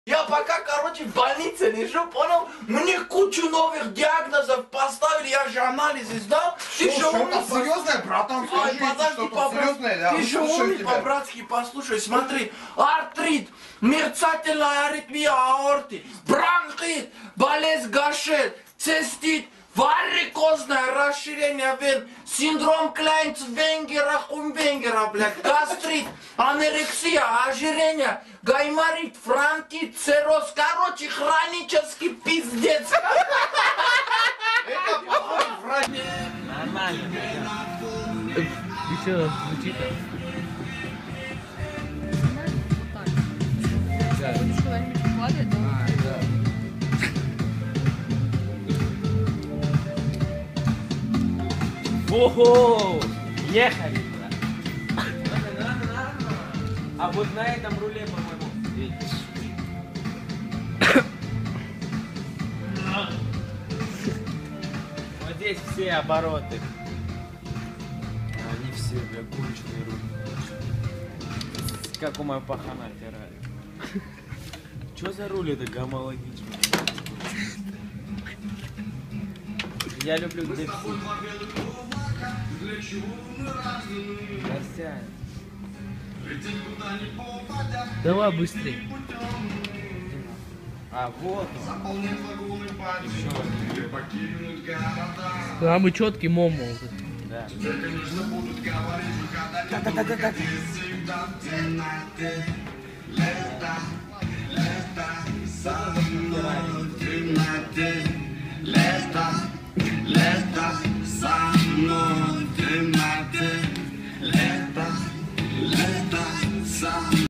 Я пока, короче, в больнице лежу, понял? Мне кучу новых диагнозов поставили, я же анализы сдал. Ты же Что-то серьезное, братан, скажи, что-то серьезное, да? Ты же умный по-братски, послушай, смотри. Артрит, мерцательная аритмия аорты, бронхит, болезнь Гашер, цистит, варикозное расширение вен, синдром Кляйнц-Венгера, Хумвенгера, блядь, гастрит, анорексия, ожирение, гайморит, фронтит, цирроз, короче, хронический пиздец. Это плохой врач. Нормально. Еще звучит. Куда-нибудь вкладывать, да? Ого! Ехали, брат. А вот на этом руле, по-моему, видишь. Вот здесь все обороты. Они все, бля, конченые рули. Как у моего пахана оттирали. Чё за руль это гомологично? Я люблю где все. Костян. Давай быстрее. А вот он. Самый четкий момо. Да. Да.